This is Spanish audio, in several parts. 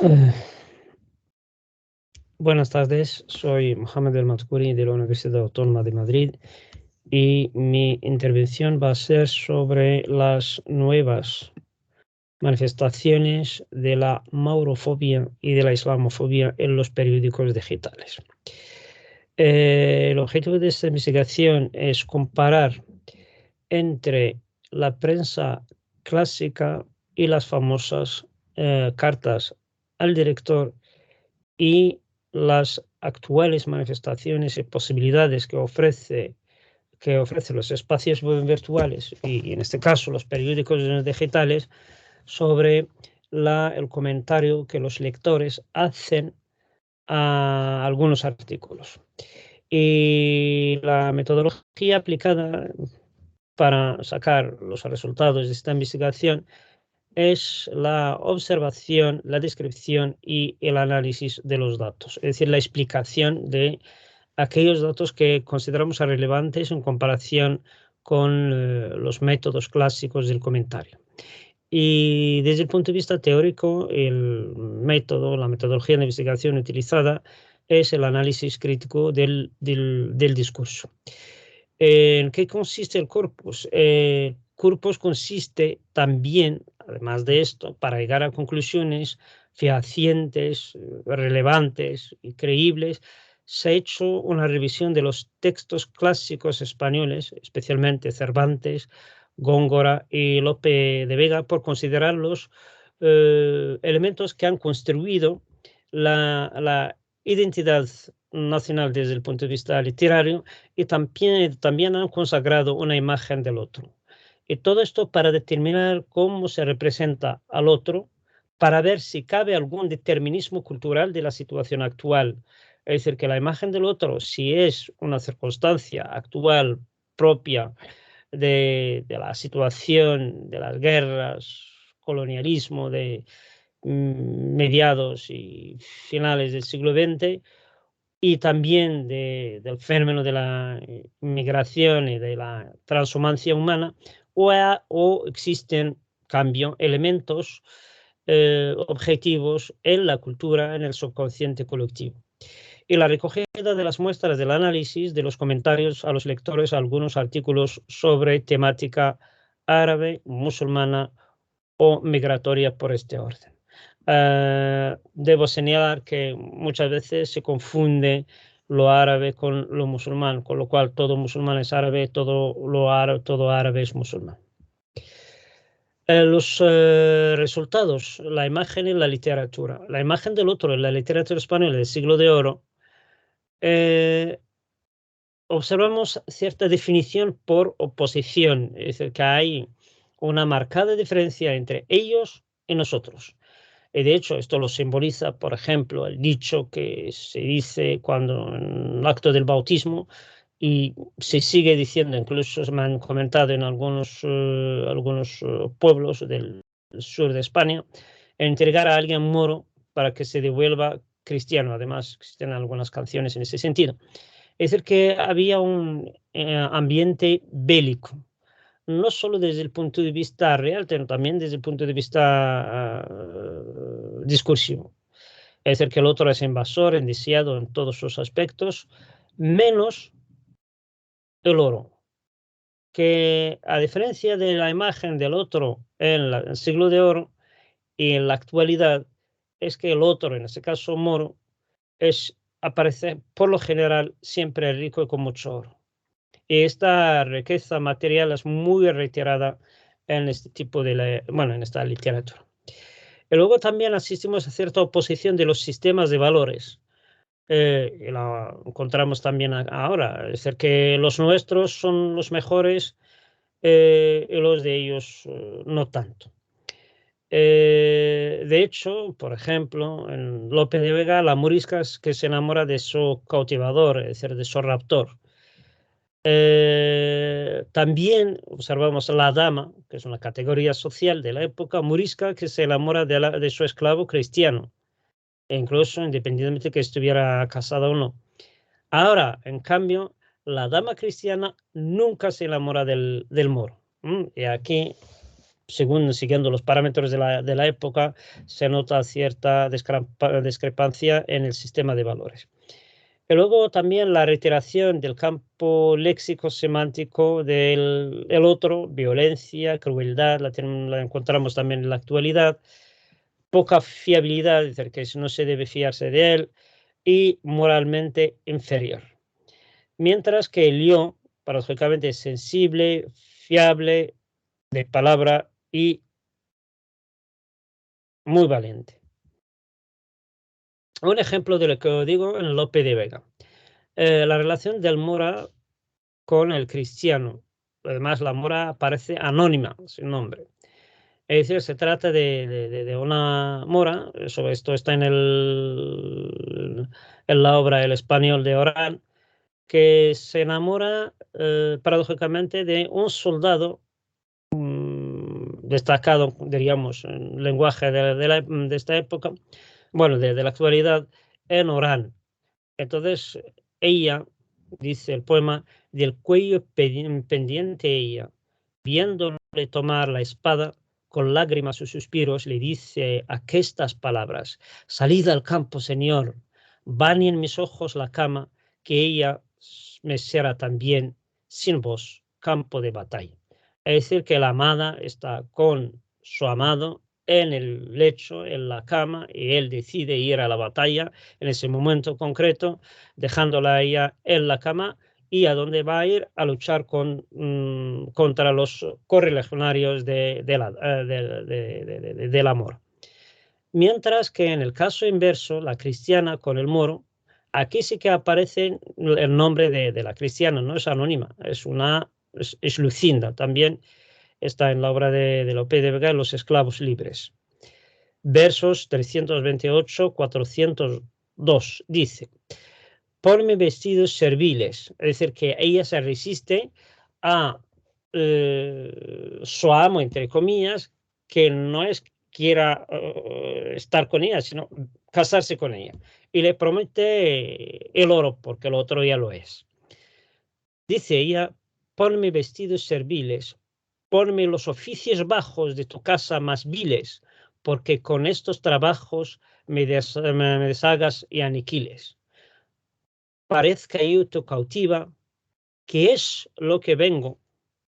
Eh, Buenas tardes, soy Mohamed El Matkouri de la Universidad Autónoma de Madrid y mi intervención va a ser sobre las nuevas manifestaciones de la maurofobia y de la islamofobia en los periódicos digitales. El objetivo de esta investigación es comparar entre la prensa clásica y las famosas cartas al director y las actuales manifestaciones y posibilidades que ofrecen los espacios virtuales y en este caso los periódicos digitales sobre el comentario que los lectores hacen a algunos artículos. Y la metodología aplicada para sacar los resultados de esta investigación es la observación, la descripción y el análisis de los datos, es decir, la explicación de aquellos datos que consideramos relevantes en comparación con los métodos clásicos del comentario. Y desde el punto de vista teórico, la metodología de investigación utilizada es el análisis crítico del discurso. ¿En qué consiste el corpus? El corpus consiste también, además de esto, para llegar a conclusiones fehacientes, relevantes y creíbles, se ha hecho una revisión de los textos clásicos españoles, especialmente Cervantes, Góngora y Lope de Vega, por considerarlos elementos que han construido la identidad nacional desde el punto de vista literario y también han consagrado una imagen del otro. Y todo esto para determinar cómo se representa al otro, para ver si cabe algún determinismo cultural de la situación actual. Es decir, que la imagen del otro, si es una circunstancia actual propia de la situación, de las guerras, colonialismo de mediados y finales del siglo XX, y también del fenómeno de la migración y de la transhumancia humana, o existen, cambio, elementos objetivos en la cultura, en el subconsciente colectivo. Y la recogida de las muestras del análisis de los comentarios a los lectores a algunos artículos sobre temática árabe, musulmana o migratoria por este orden. Debo señalar que muchas veces se confunde lo árabe con lo musulmán, con lo cual todo musulmán es árabe, todo árabe es musulmán. Los resultados, la imagen en la literatura. La imagen del otro en la literatura española del siglo de oro, observamos cierta definición por oposición, es decir, que hay una marcada diferencia entre ellos y nosotros. Y de hecho, esto lo simboliza, por ejemplo, el dicho que se dice cuando en el acto del bautismo, y se sigue diciendo, incluso me han comentado en algunos pueblos del sur de España, entregar a alguien moro para que se devuelva cristiano. Además, existen algunas canciones en ese sentido. Es decir, que había un ambiente bélico, no solo desde el punto de vista real, sino también desde el punto de vista discursivo. Es decir, que el otro es invasor, indiciado en todos sus aspectos, menos el oro, que a diferencia de la imagen del otro en el siglo de oro y en la actualidad, es que el otro, en este caso moro, aparece por lo general siempre rico y con mucho oro. Y esta riqueza material es muy reiterada en este tipo en esta literatura. Y luego también asistimos a cierta oposición de los sistemas de valores. Y la encontramos también ahora, es decir, que los nuestros son los mejores y los de ellos no tanto. De hecho, por ejemplo, en Lope de Vega, la morisca es que se enamora de su cautivador, es decir, de su raptor. También observamos la dama, que es una categoría social de la época morisca, que se enamora de su esclavo cristiano, e incluso independientemente de que estuviera casada o no. Ahora, en cambio, la dama cristiana nunca se enamora del moro. Y aquí siguiendo los parámetros de la época, se nota cierta discrepancia en el sistema de valores. Y luego también la reiteración del campo léxico-semántico del el otro, violencia, crueldad, la encontramos también en la actualidad, poca fiabilidad, es decir, que no se debe fiarse de él, y moralmente inferior. Mientras que el yo, paradójicamente, es sensible, fiable, de palabra y muy valiente. Un ejemplo de lo que digo en Lope de Vega. La relación del Mora con el cristiano. Además, la Mora aparece anónima, sin nombre. Es decir, se trata de una mora, esto está en la obra El español de Orán, que se enamora paradójicamente de un soldado destacado, diríamos, en lenguaje de esta época, bueno, de la actualidad, en Orán. Entonces, ella, dice el poema, del cuello pendiente ella, viéndole tomar la espada, con lágrimas y suspiros, le dice aquestas palabras: salid al campo, señor, bañe en mis ojos la cama, que ella me será también, sin vos, campo de batalla. Es decir, que la amada está con su amado en el lecho, en la cama, y él decide ir a la batalla en ese momento concreto, dejándola a ella en la cama, y a dónde va a ir a luchar contra los correligionarios del amor. Mientras que en el caso inverso, la cristiana con el moro, aquí sí que aparece el nombre de la cristiana, no es anónima, es Lucinda, también está en la obra de Lope de Vega, Los esclavos libres. Versos 328-402, dice: ponme vestidos serviles, es decir, que ella se resiste a su amo, entre comillas, que no es quiera estar con ella, sino casarse con ella. Y le promete el oro, porque el otro ya lo es. Dice ella: ponme vestidos serviles, ponme los oficios bajos de tu casa más viles, porque con estos trabajos me deshagas y aniquiles. Parezca yo tu cautiva, ¿qué es lo que vengo?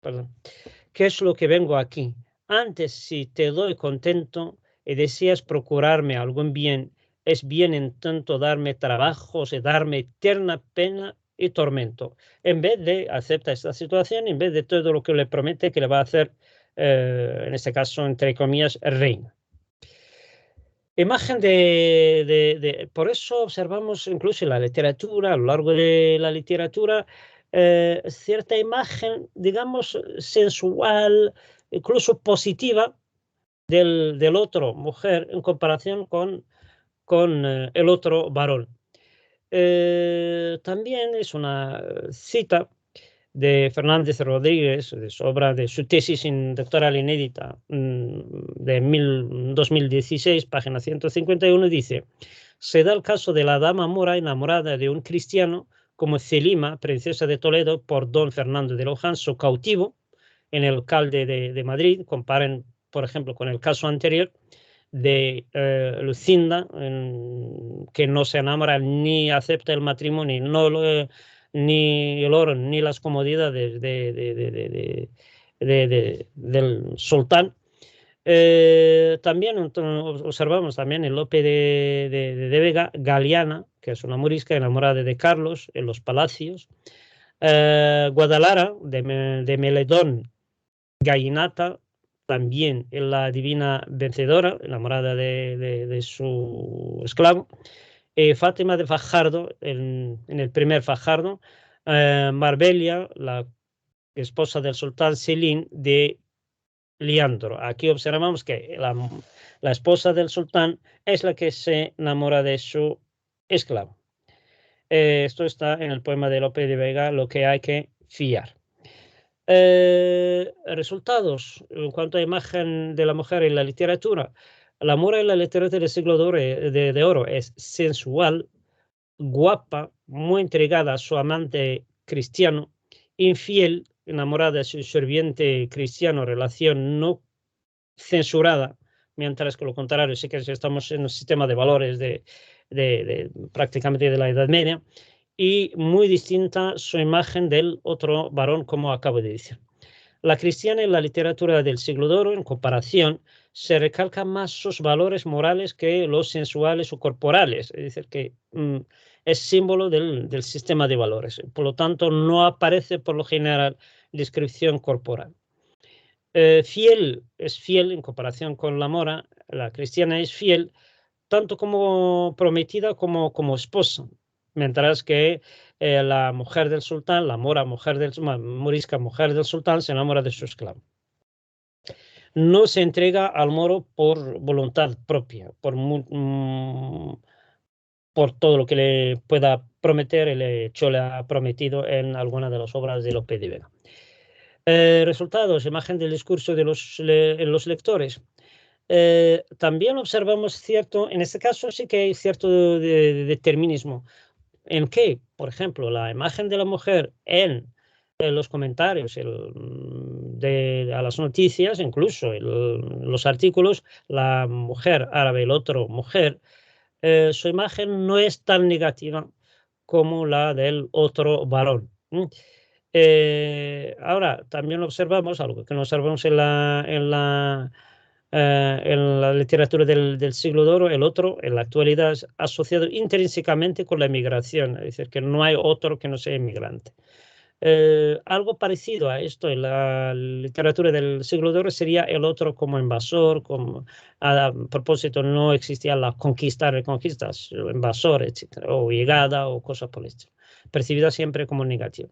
Perdón. ¿Qué es lo que vengo aquí? Antes, si te doy contento y deseas procurarme algún bien, es bien en tanto darme trabajos y darme eterna pena y tormento. En vez de aceptar esta situación, en vez de todo lo que le promete que le va a hacer, en este caso, entre comillas, reina. Imagen por eso observamos incluso en la literatura, a lo largo de la literatura, cierta imagen, digamos, sensual, incluso positiva, del otro mujer en comparación con el otro varón. También es una cita de Fernández Rodríguez, de su obra, de su tesis doctoral inédita de 2016, página 151, dice: se da el caso de la dama mora enamorada de un cristiano, como Celima, princesa de Toledo, por don Fernando de Luján, su cautivo, en el alcalde de Madrid. Comparen, por ejemplo, con el caso anterior de Lucinda, que no se enamora ni acepta el matrimonio, ni el oro, ni las comodidades del sultán. También observamos también en Lope de Vega, Galiana, que es una morisca enamorada de Carlos en los palacios. Guadalara, de Meledón, Gallinata, también en la divina vencedora, enamorada de su esclavo. Fátima de Fajardo, en el primer Fajardo. Marbella, la esposa del sultán Selim de Liandro. Aquí observamos que la esposa del sultán es la que se enamora de su esclavo. Esto está en el poema de Lope de Vega, Lo que hay que fiar. Resultados en cuanto a imagen de la mujer en la literatura. La mujer en la literatura del siglo de oro es sensual, guapa, muy entregada a su amante cristiano, infiel, enamorada de su sirviente cristiano, relación no censurada, mientras que lo contrario sí que estamos en un sistema de valores prácticamente de la Edad Media, y muy distinta su imagen del otro varón, como acabo de decir. La cristiana en la literatura del siglo de oro, en comparación, se recalcan más sus valores morales que los sensuales o corporales, es decir, que es símbolo del sistema de valores. Por lo tanto, no aparece por lo general descripción corporal. Fiel es fiel en comparación con la mora, la cristiana es fiel tanto como prometida como esposa, mientras que la mujer del sultán, la mora morisca mujer del sultán, se enamora de su esclavo. No se entrega al moro por voluntad propia, por todo lo que le pueda prometer, el hecho le ha prometido en alguna de las obras de Lope de Vega. Resultados, imagen del discurso de los lectores. También observamos cierto, en este caso sí que hay cierto determinismo. ¿En qué? Por ejemplo, la imagen de la mujer en los comentarios a las noticias, incluso los artículos, la mujer árabe, el otro mujer, su imagen no es tan negativa como la del otro varón. Ahora, también observamos algo que no observamos en la literatura del siglo de oro, el otro, en la actualidad, es asociado intrínsecamente con la emigración, es decir, que no hay otro que no sea inmigrante. Algo parecido a esto en la literatura del siglo de oro sería el otro como invasor, a propósito no existía la conquista, reconquistas, invasor, etc., o llegada o cosas por el estilo, percibida siempre como negativa.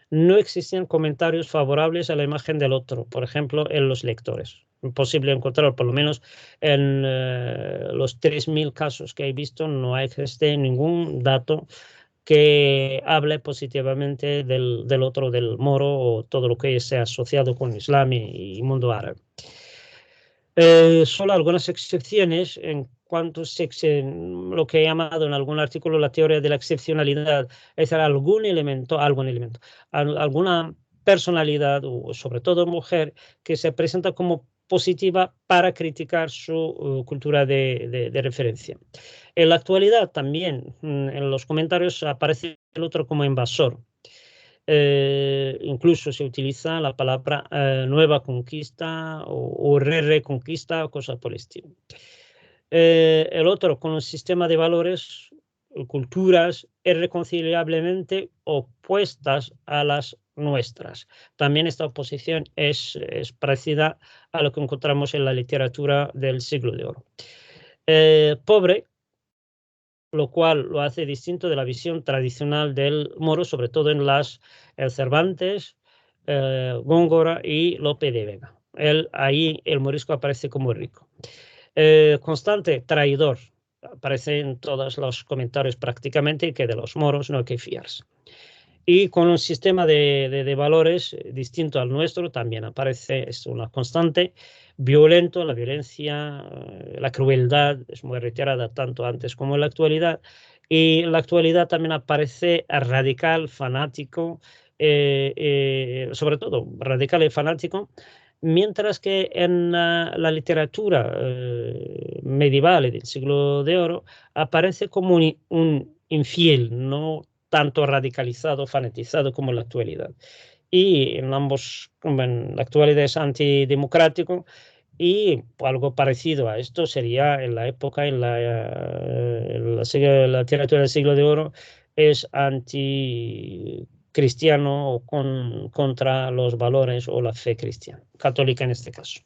No existían comentarios favorables a la imagen del otro, por ejemplo, en los lectores. Imposible encontrar, por lo menos en los 3.000 casos que he visto, no existe ningún dato que hable positivamente del otro, del moro, o todo lo que sea asociado con Islam y mundo árabe. Solo algunas excepciones en cuanto a lo que he llamado en algún artículo la teoría de la excepcionalidad, es decir, alguna personalidad, o sobre todo mujer, que se presenta como positiva para criticar su cultura de referencia. En la actualidad también en los comentarios aparece el otro como invasor. Incluso se utiliza la palabra nueva conquista o reconquista o cosas por el estilo. El otro, con un sistema de valores, culturas irreconciliablemente opuestas a las nuestras. También esta oposición es parecida a lo que encontramos en la literatura del siglo de oro. Pobre, lo cual lo hace distinto de la visión tradicional del moro, sobre todo en Cervantes, Góngora y Lope de Vega. Ahí el morisco aparece como rico. Constante, traidor, aparece en todos los comentarios prácticamente, que de los moros no hay que fiarse. Y con un sistema de valores distinto al nuestro, también aparece, es una constante, violento, la violencia, la crueldad es muy reiterada tanto antes como en la actualidad, y en la actualidad también aparece radical, fanático, sobre todo radical y fanático, mientras que en la literatura medieval del siglo de oro aparece como un infiel, no tanto radicalizado, fanatizado como en la actualidad. Y en ambos, como en la actualidad es antidemocrático, y algo parecido a esto sería en la época, en la literatura del siglo de oro, es anticristiano o contra los valores o la fe cristiana, católica en este caso.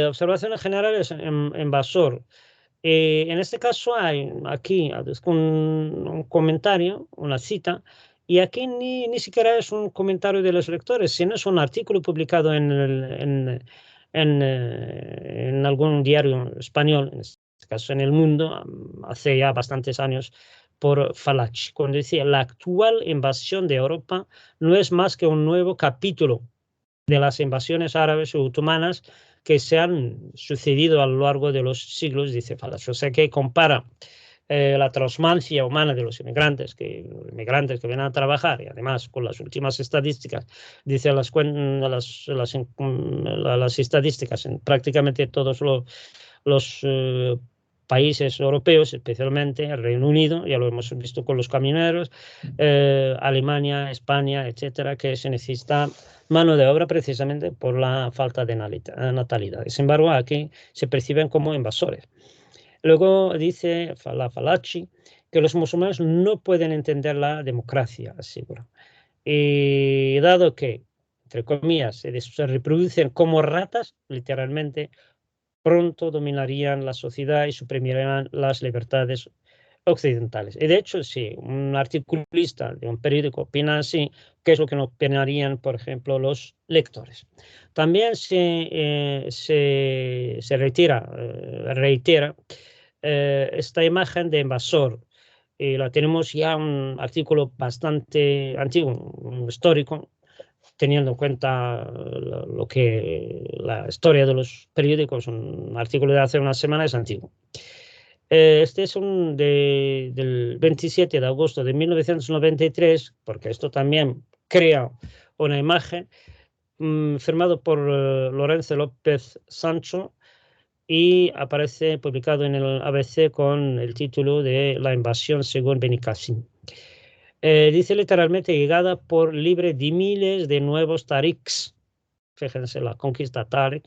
Observaciones generales en Basor. En este caso hay aquí un comentario, una cita, y aquí ni siquiera es un comentario de los lectores, sino es un artículo publicado en algún diario español, en este caso en El Mundo, hace ya bastantes años, por Falach, cuando decía: la actual invasión de Europa no es más que un nuevo capítulo de las invasiones árabes o otomanas que se han sucedido a lo largo de los siglos, dice Falach. O sea que compara la transmancia humana de los inmigrantes que vienen a trabajar, y además con las últimas estadísticas, dicen las estadísticas en prácticamente todos los países europeos, especialmente el Reino Unido, ya lo hemos visto con los camioneros, Alemania, España, etcétera, que se necesita mano de obra precisamente por la falta de natalidad. Sin embargo, aquí se perciben como invasores. Luego dice la Falachi que los musulmanes no pueden entender la democracia, asegura. Y dado que, entre comillas, se reproducen como ratas, literalmente, pronto dominarían la sociedad y suprimirán las libertades occidentales. Y de hecho, si un articulista de un periódico opina así, ¿qué es lo que no opinarían, por ejemplo, los lectores? También se reitera esta imagen de invasor. Y la tenemos ya un artículo bastante antiguo, histórico, teniendo en cuenta la historia de los periódicos. Un artículo de hace una semana es antiguo. Este es del 27 de agosto de 1993, porque esto también crea una imagen, firmado por Lorenzo López Sancho, y aparece publicado en el ABC con el título de La invasión según Benicassim. Dice literalmente llegada por libre de miles de nuevos tariks, fíjense la conquista tarik,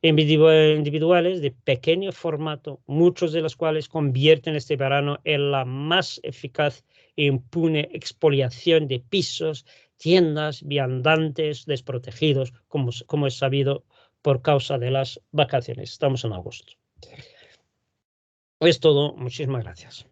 individuales de pequeño formato, muchos de los cuales convierten este verano en la más eficaz e impune expoliación de pisos, tiendas, viandantes desprotegidos, como es sabido por causa de las vacaciones. Estamos en agosto. Es todo. Muchísimas gracias.